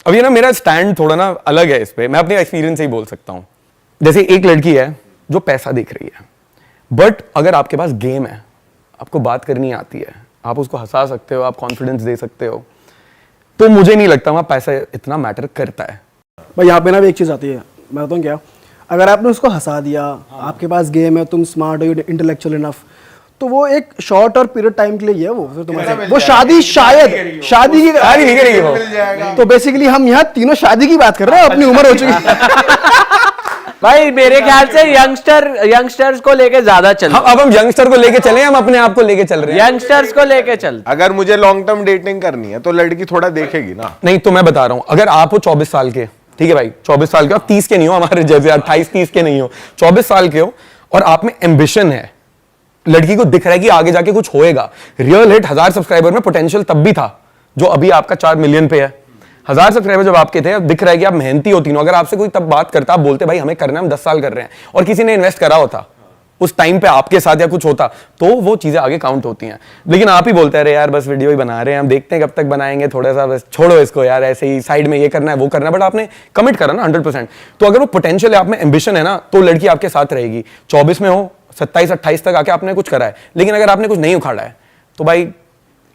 अब ये ना मेरा स्टैंड थोड़ा ना अलग है इस पे, मैं अपने एक्सपीरियंस से ही बोल सकता हूँ। जैसे एक लड़की है जो पैसा देख रही है, बट अगर आपके पास गेम है, आपको बात करनी आती है, आप उसको हंसा सकते हो, आप कॉन्फिडेंस दे सकते हो, तो मुझे नहीं लगता वहाँ पैसा इतना मैटर करता है। भाई यहाँ पे ना एक चीज़ आती है, मैं बताऊँ क्या, अगर आपने उसको हंसा दिया, आपके पास गेम है, तुम स्मार्ट हो, इंटेलेक्चुअल इनफ, तो वो एक शॉर्ट और पीरियड टाइम के लिए ही है वो, फिर तुम्हारे वो शादी शायद शादी की नहीं करेगी वो। तो बेसिकली हम यहाँ तीनों शादी की बात कर रहे हैं, अपनी उम्र हो चुकी है। भाई मेरे ख्याल से यंगस्टर्स को लेके ज्यादा चल, अब हम यंगस्टर को लेके चले, हम अपने आप को लेके चल रहे हैं, यंगस्टर्स को लेके चल। अगर मुझे लॉन्ग टर्म डेटिंग करनी है तो लड़की थोड़ा देखेगी ना। नहीं तो मैं बता रहा हूं, अगर आप हो 24 साल के, ठीक है भाई 24 साल के, आप 30 के नहीं हो हमारे जैसे, 28-30 के नहीं हो, 24 साल के हो और आप में एम्बिशन है, लड़की को दिख रहा है कि आगे जाके कुछ होएगा। रियल हिट 1000 सब्सक्राइबर में पोटेंशियल तब भी था जो अभी आपका 4 मिलियन पे है। 1000 सब्सक्राइबर जब आपके थे, अब दिख रहा है कि आप मेहनती होती हो। अगर आपसे कोई तब बात करता, आप बोलते भाई हमें करना है, हम 10 साल कर रहे हैं, और किसी ने इन्वेस्ट करा होता उस टाइम पे आपके साथ या कुछ होता, तो वो चीजें आगे काउंट होती हैं। लेकिन आप ही बोलते हैं यार बस वीडियो ही बना रहे हैं, हम देखते हैं कब तक बनाएंगे, थोड़ा सा बस छोड़ो इसको यार, ऐसे ही साइड में ये करना है वो करना है, बट आपने कमिट करा ना 100%। तो अगर वो पोटेंशियल है, आप में एम्बिशन है ना, तो लड़की आपके साथ रहेगी। 24 में हो, 27-28 तक आके आपने कुछ करा है, लेकिन अगर आपने कुछ नहीं उखाड़ा है तो भाई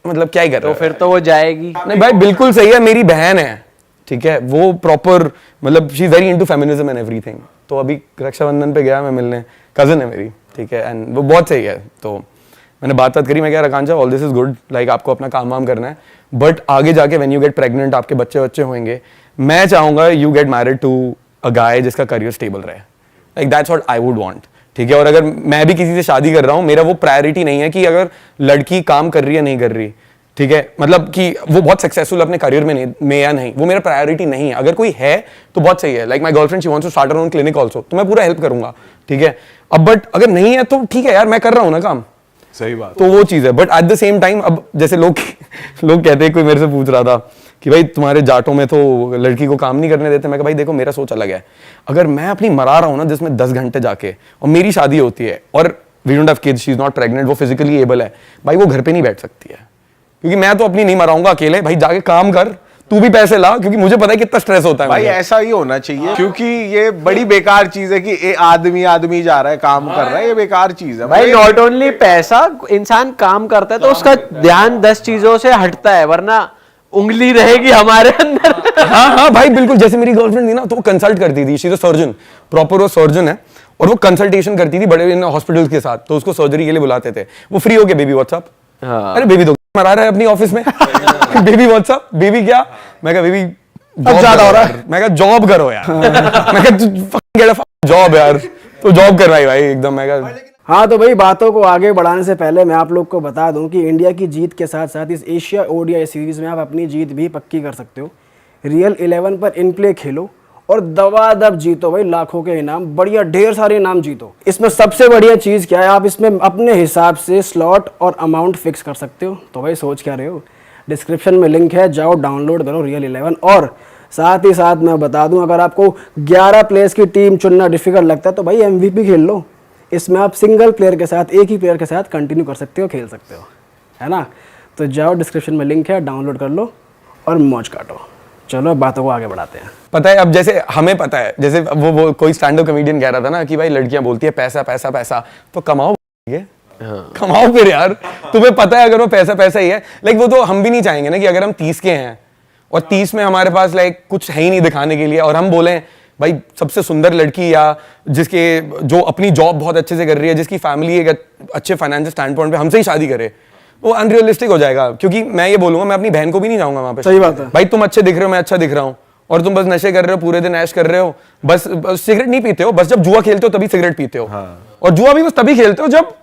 मतलब क्या ही कर रहे हो? तो फिर तो वो जाएगी नहीं भाई, बिल्कुल सही है। मेरी बहन है, ठीक है, वो प्रॉपर मतलब she is very into feminism and everything. तो अभी रक्षाबंधन पे गया मैं मिलने, कजन है मेरी, ठीक है, एंड वो बहुत सही है। तो मैंने बात करी, मैं कह रकांशा all this is good, like आपको अपना काम वाम करना है, बट आगे जाके व्हेन यू गेट प्रेग्नेंट, आपके बच्चे होंगे, मैं चाहूंगा you get married to a guy जिसका करियर स्टेबल रहे, like that's what I would want, ठीक है। और अगर मैं भी किसी से शादी कर रहा हूँ, मेरा वो प्रायोरिटी नहीं है कि अगर लड़की काम कर रही है नहीं कर रही, ठीक है, मतलब कि वो बहुत सक्सेसफुल अपने करियर में या नहीं, वो मेरा प्रायोरिटी नहीं है। अगर कोई है तो बहुत सही है, like my girlfriend she wants to start her own clinic also, तो मैं पूरा हेल्प करूंगा, ठीक है। अब बट अगर नहीं है तो ठीक है यार, मैं कर रहा हूँ ना काम, सही बात। तो वो चीज है। But at the same time, अब जैसे लोग कहते हैं, कोई मेरे से पूछ रहा था कि भाई तुम्हारे जाटों में तो लड़की को काम नहीं करने देते, मैं कहा भाई देखो मेरा सोच अलग है। अगर मैं अपनी मरा रहा हूँ ना जिसमें 10 घंटे जाके, और मेरी शादी होती है और we don't have kids, she is not pregnant, वो फिजिकली एबल है, भाई वो घर पे नहीं बैठ सकती है, क्योंकि मैं तो अपनी नहीं मराऊंगा अकेले। भाई जाके काम कर, तू भी पैसे ला, क्योंकि मुझे पता है कितना स्ट्रेस होता है भाई। ऐसा ही होना चाहिए, क्योंकि ये बड़ी बेकार चीज है कि आदमी जा रहा है काम कर रहा है, ये बेकार चीज है भाई। नॉट ओनली पैसा, इंसान काम करता है तो उसका ध्यान 10 चीजों से हटता है, वरना उंगली रहेगी हमारे अंदर। हाँ भाई बिल्कुल। जैसे मेरी गर्लफ्रेंड थी ना, तो वो कंसल्ट करती थी, she is a surgeon, proper वो सर्जन है, और वो कंसल्टेशन करती थी बड़े हॉस्पिटल्स के साथ, तो उसको सर्जरी के लिए बुलाते थे। वो फ्री हो गए, बेबी व्हाट्सअप, अरे बेबी तो मरा रहा है अपनी ऑफिस में, बेबी व्हाट्सअप, बेबी क्या, मैं कहा बेबी अब ज्यादा हो रहा है, मैं कहा जॉब करो यार, मैं कहा जॉब यार, तो जॉब करवाई भाई एकदम। मैं कहा हाँ, तो भाई बातों को आगे बढ़ाने से पहले मैं आप लोग को बता दूं कि इंडिया की जीत के साथ साथ इस एशिया ओडीआई सीरीज में आप अपनी जीत भी पक्की कर सकते हो। रियल 11 पर इन प्ले खेलो और दबादब जीतो भाई, लाखों के इनाम, बढ़िया ढेर सारे इनाम जीतो। इसमें सबसे बढ़िया चीज़ क्या है, आप इसमें अपने हिसाब से स्लॉट और अमाउंट फिक्स कर सकते हो। तो भाई सोच क्या रहे हो, डिस्क्रिप्शन में लिंक है, जाओ डाउनलोड करो रियल 11। और साथ ही साथ मैं बता दूं, अगर आपको 11 प्लेयर्स की टीम चुनना डिफिकल्ट लगता है तो भाई MVP खेल लो। इसमें आप सिंगल प्लेयर के साथ, एक ही प्लेयर के साथ कंटिन्यू कर सकते हो, खेल सकते हो, है ना। तो जाओ डिस्क्रिप्शन में लिंक है, डाउनलोड कर लो और मौज काटो। चलो बातों को आगे बढ़ाते हैं। पता है, अब जैसे हमें पता है, जैसे वो कोई स्टैंड अप कॉमेडियन कह रहा था ना कि भाई लड़कियां बोलती है पैसा पैसा पैसा, तो कमाओ, कमाओ फिर यार, तुम्हें पता है अगर वो पैसा पैसा ही है। लाइक वो तो हम भी नहीं चाहेंगे ना कि अगर हम 30 के हैं और 30 में हमारे पास लाइक कुछ है ही नहीं दिखाने के लिए, और हम बोलें भाई सबसे सुंदर लड़की या जिसके जो अपनी जॉब बहुत अच्छे से कर रही है, जिसकी फैमिली एक अच्छे फाइनेंशियल स्टैंड पॉइंट पे हमसे ही शादी करे, वो अनरियलिस्टिक हो जाएगा। क्योंकि मैं ये बोलूंगा, मैं अपनी बहन को भी नहीं जाऊंगा वहां पे। सही बात है भाई, तुम अच्छे दिख रहे हो, मैं अच्छा दिख रहा हूँ, और तुम बस नशे कर रहे हो, पूरे दिन ऐश कर रहे हो, बस सिगरेट नहीं पीते हो, बस जब जुआ खेलते हो तभी सिगरेट पीते हो। और जुआ भी बस तभी खेलते हो जब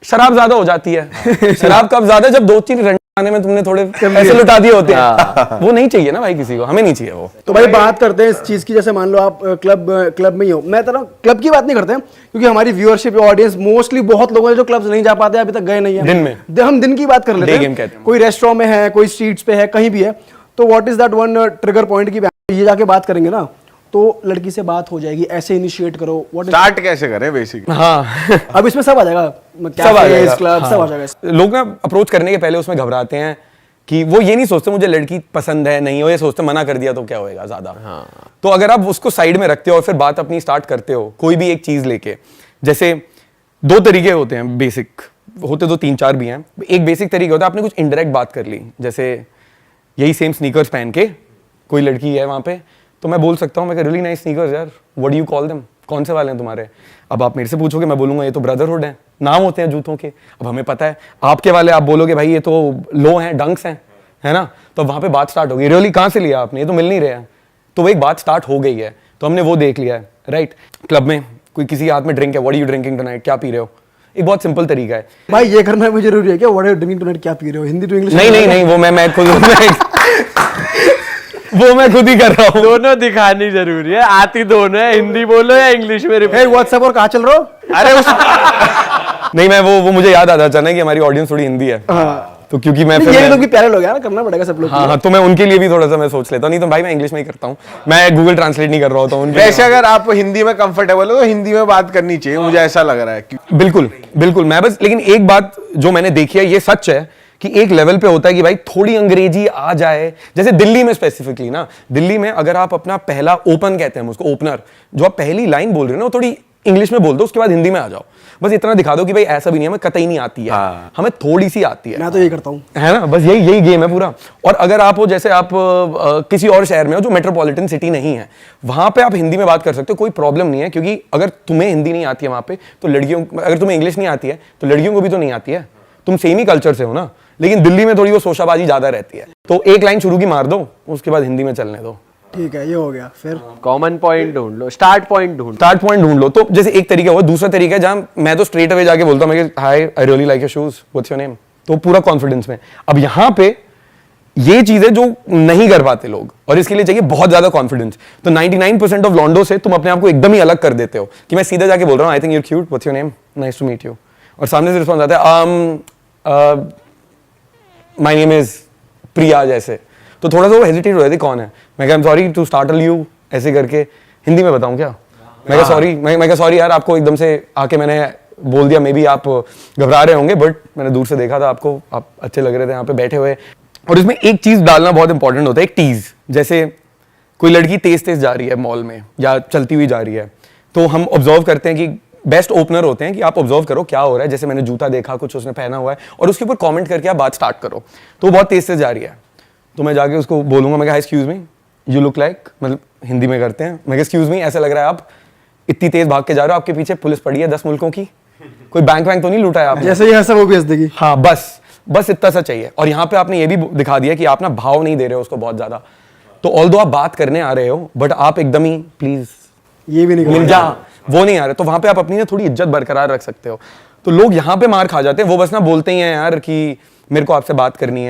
शराब ज्यादा हो जाती है। शराब कब ज्यादा, जब 2-3 घंटे खाने में तुमने थोड़े पैसे लुटा दिए होते हैं। वो नहीं चाहिए ना भाई किसी को, हमें नहीं चाहिए वो। तो भाई बात करते हैं इस चीज की, जैसे मान लो आप क्लब में ही हो, मैं तो क्लब की बात नहीं करते हैं क्योंकि हमारी व्यूअरशिप ऑडियंस मोस्टली बहुत लोग हैं जो क्लब्स नहीं जा पाते, अभी तक गए नहीं है। दिन में हम दिन की बात कर लेते हैं, कोई रेस्टोरेंट में है, कोई स्ट्रीट्स पे है, कहीं भी है, तो what is that one trigger point की ये जाके बात करेंगे ना, तो लड़की से बात हो जाएगी, ऐसे इनिशिएट करो, स्टार्ट कैसे करें बेसिकली। हाँ अब इसमें सब आ जाएगा, सब आ जाएगा, क्लब सब आ जाएगा। लोग ना अप्रोच करने के पहले उसमें घबराते हैं कि वो ये नहीं सोचते मुझे लड़की पसंद है नहीं हो, ये सोचते मना कर दिया तो क्या होएगा ज्यादा। हाँ। तो अगर आप उसको साइड में रखते हो और फिर बात अपनी स्टार्ट करते हो कोई भी एक चीज लेके, जैसे 2 तरीके होते हैं बेसिक, होते तो 3-4 भी हैं। एक बेसिक तरीका होता है आपने कुछ इनडायरेक्ट बात कर ली, जैसे यही सेम स्नीकर्स पहन के कोई लड़की है वहां पे, तो मैं बोल सकता हूँ मैं रियली नाइस स्नीकर्स यार, what do you call them, कौन से वाले हैं तुम्हारे। अब आप मेरे से पूछोगे, मैं बोलूंगा ये तो ब्रदरहुड है, नाम होते हैं जूतों के। अब हमें पता है आपके वाले, आप बोलोगे भाई ये तो लो हैं, डंक्स हैं, है ना। तो वहां पे बात स्टार्ट होगी, रियली कहाँ से लिया आपने, ये तो मिल नहीं रहे हैं। तो वो एक बात स्टार्ट हो गई है, तो हमने वो देख लिया है, राइट। क्लब में कोई किसी हाथ में ड्रिंक है, what are you drinking tonight, क्या पी रहे हो, एक बहुत सिंपल तरीका है। भाई ये करना भी जरूरी है क्या, what are you drinking tonight, क्या पी रहे हो, हिंदी टू इंग्लिश? नहीं वो मैं खुद वो मैं खुद ही कर रहा हूँ। दोनों दिखानी जरूरी है, आती दोनों है, हिंदी बोलो या इंग्लिश में hey, व्हाट्सएप और कहाँ चल रहे हो? अरे उस नहीं मैं वो मुझे याद आता अचानक कि हमारी ऑडियंस थोड़ी हिंदी है, तो क्योंकि मैं नहीं, फिर ये लोग भी प्यारे लोग हैं ना, करना पड़ेगा सब लोग। हाँ तो मैं उनके लिए भी थोड़ा सा मैं सोच लेता हूँ, नहीं तो भाई मैं इंग्लिश में ही करता हूँ, मैं गूगल ट्रांसलेट नहीं कर रहा होता हूँ उनके लिए। वैसे अगर आप हिंदी में कंफर्टेबल हो तो हिंदी में बात करनी चाहिए, मुझे ऐसा लग रहा है। बिल्कुल मैं बस, लेकिन एक बात जो मैंने देखी है, ये सच है कि एक लेवल पे होता है कि भाई थोड़ी अंग्रेजी आ जाए। जैसे दिल्ली में स्पेसिफिकली ना, दिल्ली में अगर आप अपना पहला ओपन कहते हैं उसको, ओपनर, जो आप पहली लाइन बोल रहे हो ना, वो थोड़ी इंग्लिश में बोल दो, उसके बाद हिंदी में आ जाओ। बस इतना दिखा दो कि भाई ऐसा भी नहीं है हमें कतई नहीं आती है, हमें थोड़ी सी आती है। मैं तो यही करता हूँ, है ना, बस यही गेम है पूरा। और अगर आप हो, जैसे आप किसी और शहर में हो जो मेट्रोपॉलिटन सिटी नहीं है, वहां पे आप हिंदी में बात कर सकते हो, कोई प्रॉब्लम नहीं है। क्योंकि अगर तुम्हें हिंदी नहीं आती है वहां पे, तो लड़कियों, अगर तुम्हें इंग्लिश नहीं आती है तो लड़कियों को भी तो नहीं आती है, तुम सेम ही कल्चर से हो ना। लेकिन दिल्ली में थोड़ी वो शोशाबाजी ज्यादा रहती है, तो एक लाइन शुरू की मार दो, उसके बाद हिंदी में चलने दो। ठीक है, ये हो गया। फिर कॉमन पॉइंट ढूंढ लो, स्टार्ट पॉइंट ढूंढ लो। तो जैसे एक तरीका हुआ, दूसरा तरीका है जहां मैं तो स्ट्रेट अवे जाके बोलता हूँ, hi I really like your shoes, what's your name, तो पूरा कॉन्फिडेंस में। अब यहाँ पे ये चीजें जो नहीं कर पाते लोग, और इसके लिए चाहिए बहुत ज्यादा कॉन्फिडेंस। तो 99% ऑफ लॉन्डो से तुम अपने आप को एकदम ही अलग कर देते हो कि मैं सीधा जाके बोल रहा हूँ I think you're cute, what's your name, nice to meet you, और सामने से रिस्पॉन्स आता है माय नेम इज प्रिया जैसे। तो थोड़ा सा वो हेजिटेट हो जाती, कौन है, मैं कहा सॉरी टू स्टार्टल यू, ऐसे करके हिंदी में बताऊं क्या, मैं कहा सॉरी, मैं कहा सॉरी यार, आपको एकदम से आके मैंने बोल दिया, मे बी आप घबरा रहे होंगे, बट मैंने दूर से देखा था आपको, आप अच्छे लग रहे थे यहाँ पे बैठे हुए। और इसमें एक चीज डालना बहुत इंपॉर्टेंट होता है, एक टीज। जैसे कोई लड़की तेज तेज जा रही है मॉल में या चलती हुई जा रही है, तो हम ऑब्जर्व करते हैं कि बेस्ट ओपनर होते हैं कि आप ऑब्जर्व करो क्या हो रहा है। जैसे मैंने जूता देखा, कुछ उसने पहना हुआ है, और उसके ऊपर कमेंट करके आप बात स्टार्ट करो। तो वो बहुत तेज से जा रही है, तो मैं जाके उसको बोलूंगा, मैं कहा excuse me, you look like, मतलब हिंदी में करते हैं, मैं कहा एक्सक्यूज मी, ऐसा लग रहा है आप इतनी तेज भाग के जा रहे हो, आपके पीछे पुलिस पड़ी है 10 मुल्कों की, कोई बैंक वैंक तो नहीं लूटा है आपने? जैसे ही हंसा वो भी हंस देगी। हाँ बस इतना सा चाहिए। और यहाँ पे आपने ये भी दिखा दिया कि आप ना भाव नहीं दे रहे हो उसको बहुत ज्यादा। तो ऑल्दो आप बात करने आ रहे हो, बट आप एकदम ही प्लीज ये भी नहीं मिल जा, वो नहीं आ रहे, तो वहां पे आप अपनी ना थोड़ी इज्जत बरकरार रख सकते हो। तो लोग यहाँ पे मार खा जाते हैं, वो बस ना बोलते ही हैं यार कि मेरे को आपसे बात करनी है।